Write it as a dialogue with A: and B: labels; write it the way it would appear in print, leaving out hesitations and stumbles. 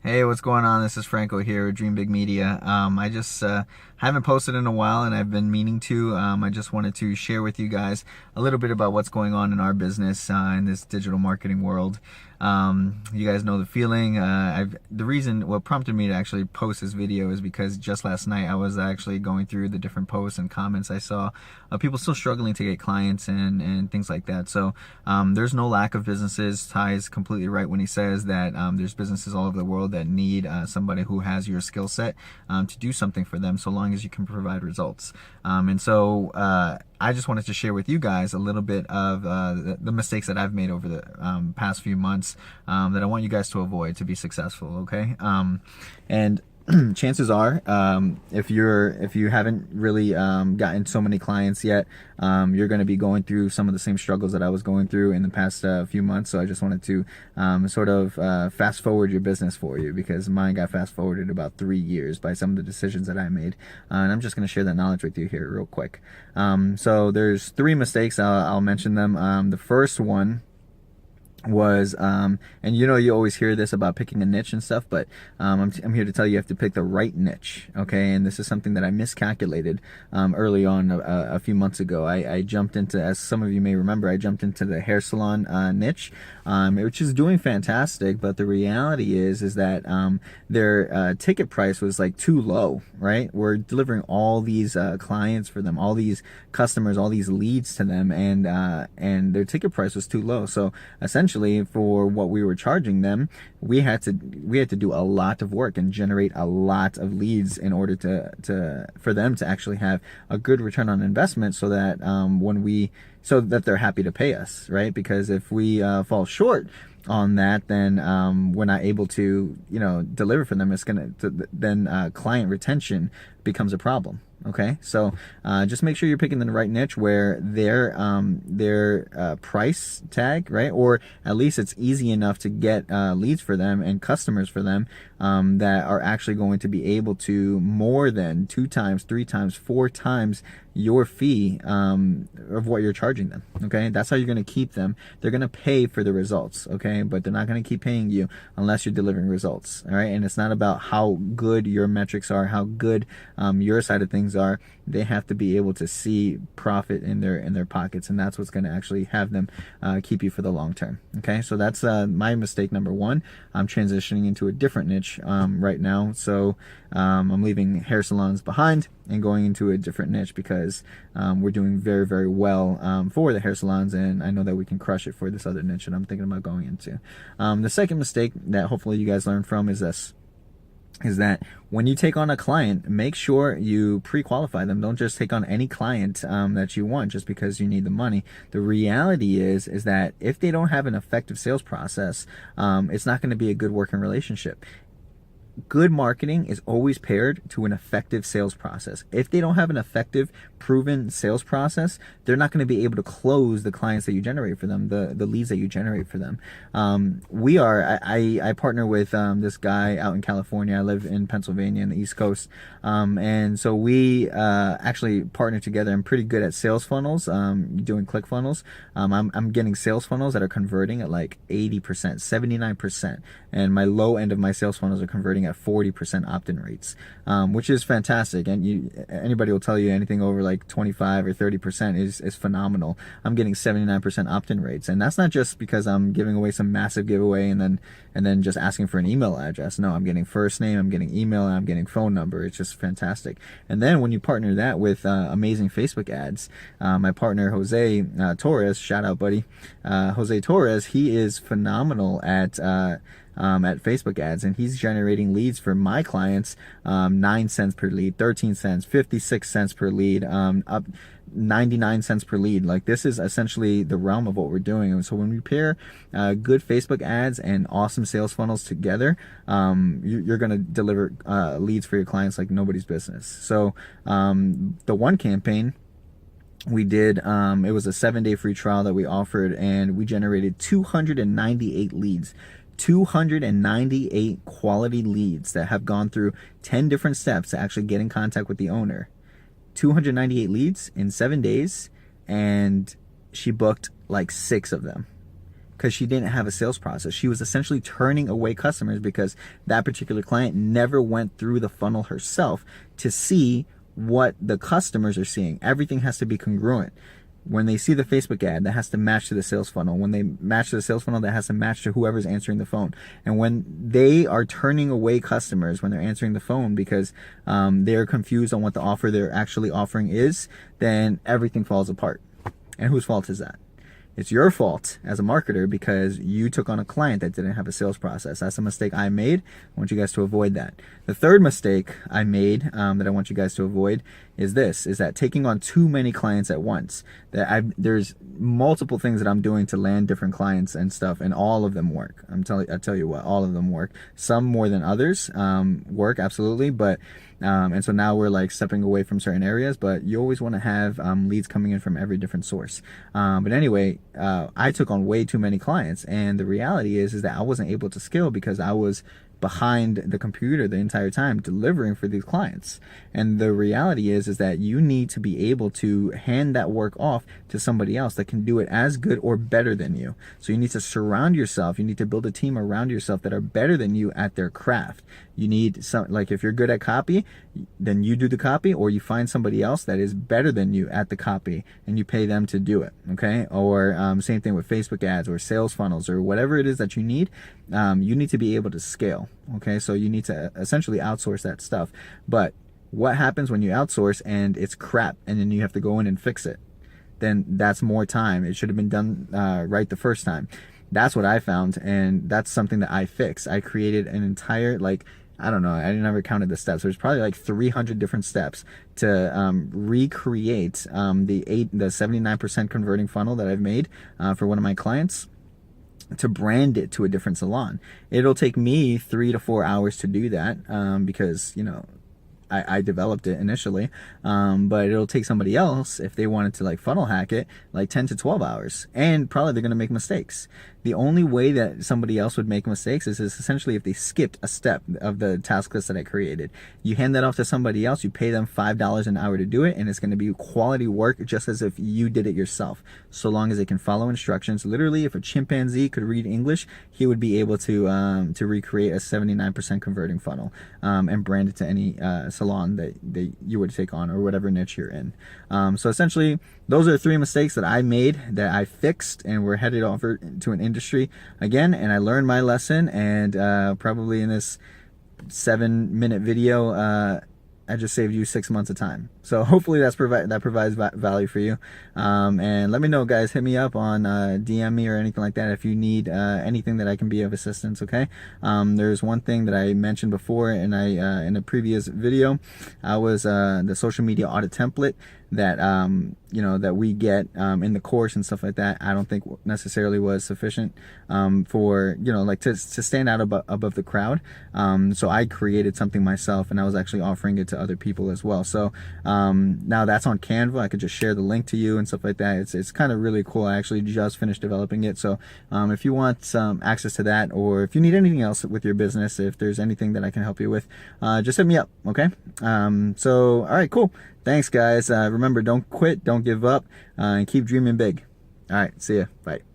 A: Hey, what's going on? This is Franco here with Dream Big Media. I just haven't posted in a while and I've been meaning to. I just wanted to share with you guys a little bit about what's going on in our business in this digital marketing world. You guys know the feeling. What prompted me to actually post this video is because just last night I was actually going through the different posts and comments I saw of people still struggling to get clients and things like that. So there's no lack of businesses. Ty is completely right when he says that there's businesses all over the world that need somebody who has your skill set to do something for them, so long as you can provide results. I just wanted to share with you guys a little bit of the mistakes that I've made over the past few months that I want you guys to avoid to be successful. Okay, and chances are, if you haven't really gotten so many clients yet, you're going to be going through some of the same struggles that I was going through in the past few months. So I just wanted to sort of fast forward your business for you, because mine got fast forwarded about 3 years by some of the decisions that I made, and I'm just going to share that knowledge with you here real quick. So there's 3 mistakes. I'll mention them. The first one was and you always hear this about picking a niche and stuff, but I'm here to tell you have to pick the right niche. Okay, and this is something that I miscalculated early on a few months ago. I jumped into, as some of you may remember, I jumped into the hair salon niche, which is doing fantastic, but the reality is that their ticket price was like too low. Right, we're delivering all these clients for them, all these customers, all these leads to them, and their ticket price was too low. So essentially, for what we were charging them, we had to do a lot of work and generate a lot of leads in order for them to actually have a good return on investment, so that so that they're happy to pay us, right? Because if we fall short on that, then we're not able to deliver for them. It's gonna then client retention becomes a problem. Okay, so just make sure you're picking the right niche where their price tag, right, or at least it's easy enough to get leads for them and customers for them that are actually going to be able to more than 2 times, 3 times, 4 times your fee of what you're charging them. Okay, that's how you're going to keep them. They're going to pay for the results, okay, but they're not going to keep paying you unless you're delivering results. All right, and it's not about how good your metrics are, how good your side of things are. They have to be able to see profit in their pockets, and that's what's going to actually have them keep you for the long term. Okay, so that's my mistake number 1. I'm transitioning into a different niche right now, so I'm leaving hair salons behind and going into a different niche, because we're doing very, very well for the hair salons, and I know that we can crush it for this other niche that I'm thinking about going into. The second mistake that hopefully you guys learn from is this: is that when you take on a client, make sure you pre-qualify them. Don't just take on any client that you want just because you need the money. The reality is that if they don't have an effective sales process, it's not going to be a good working relationship. Good marketing is always paired to an effective sales process. If they don't have an effective, proven sales process, they're not going to be able to close the clients that you generate for them, the leads that you generate for them. I partner with this guy out in California. I live in Pennsylvania in the East Coast, and so we actually partner together. I'm pretty good at sales funnels, doing click funnels. I'm getting sales funnels that are converting at like 80%, 79%, and my low end of my sales funnels are converting at 40% opt-in rates, which is fantastic. And anybody will tell you anything over like 25 or 30% is phenomenal. I'm getting 79% opt-in rates, and that's not just because I'm giving away some massive giveaway and then just asking for an email address. No, I'm getting first name, I'm getting email, and I'm getting phone number. It's just fantastic. And then when you partner that with amazing Facebook ads, my partner Jose Torres, shout out buddy, Jose Torres, he is phenomenal at Facebook ads, and he's generating leads for my clients, 9 cents per lead, 13 cents, 56 cents per lead, up 99 cents per lead. Like, this is essentially the realm of what we're doing. And so when we pair good Facebook ads and awesome sales funnels together, you're going to deliver leads for your clients like nobody's business. So the one campaign we did, it was a 7-day free trial that we offered, and we generated 298 leads. 298 quality leads that have gone through 10 different steps to actually get in contact with the owner. 298 leads in 7 days, and she booked like 6 of them. because she didn't have a sales process. She was essentially turning away customers because that particular client never went through the funnel herself to see what the customers are seeing. Everything has to be congruent. When they see the Facebook ad, that has to match to the sales funnel. When they match to the sales funnel, that has to match to whoever's answering the phone. And when they are turning away customers when they're answering the phone because they're confused on what the offer they're actually offering is, then everything falls apart. And whose fault is that? It's your fault as a marketer because you took on a client that didn't have a sales process. That's a mistake I made. I want you guys to avoid that. The third mistake I made that I want you guys to avoid is that taking on too many clients at once. There's multiple things that I'm doing to land different clients and stuff, and all of them work. I tell you what, all of them work. Some more than others work, absolutely, but and so now we're like stepping away from certain areas, but you always want to have leads coming in from every different source. But anyway, I took on way too many clients, and the reality is that I wasn't able to scale because I was behind the computer the entire time delivering for these clients. And the reality is that you need to be able to hand that work off to somebody else that can do it as good or better than you. So you need to surround yourself, you need to build a team around yourself that are better than you at their craft. You need some, like if you're good at copy, then you do the copy, or you find somebody else that is better than you at the copy and you pay them to do it, okay? Or same thing with Facebook ads or sales funnels or whatever it is that you need to be able to scale, okay? So you need to essentially outsource that stuff. But what happens when you outsource and it's crap and then you have to go in and fix it? Then that's more time. It should have been done right the first time. That's what I found, and that's something that I fixed. I created an entire, like, I don't know, I never counted the steps. There's probably like 300 different steps to recreate the 79% converting funnel that I've made for one of my clients, to brand it to a different salon. It'll take me 3 to 4 hours to do that because, you know, I developed it initially, but it'll take somebody else, if they wanted to like funnel hack it, like 10 to 12 hours, and probably they're going to make mistakes. The only way that somebody else would make mistakes is essentially if they skipped a step of the task list that I created. You hand that off to somebody else, you pay them $5 an hour to do it, and it's going to be quality work just as if you did it yourself, so long as they can follow instructions. Literally, if a chimpanzee could read English, he would be able to recreate a 79% converting funnel and brand it to any salon that you would take on, or whatever niche you're in. So essentially, those are the 3 mistakes that I made, that I fixed, and we're headed over to an industry again. And I learned my lesson, and probably in this 7-minute video, I just saved you 6 months of time. So hopefully that provides value for you. And let me know, guys. Hit me up on DM me or anything like that if you need anything that I can be of assistance. Okay. There's one thing that I mentioned before, and in a previous video, I was the social media audit template that you know, that we get in the course and stuff like that. I don't think necessarily was sufficient for, you know, like to stand out above the crowd. So I created something myself, and I was actually offering it to other people as well. So now that's on Canva. I could just share the link to you and stuff like that. It's kind of really cool. I actually just finished developing it. So if you want some access to that, or if you need anything else with your business, if there's anything that I can help you with, just hit me up. Okay. So all right, cool. Thanks, guys. Remember, don't quit, don't give up, and keep dreaming big. All right, see ya. Bye.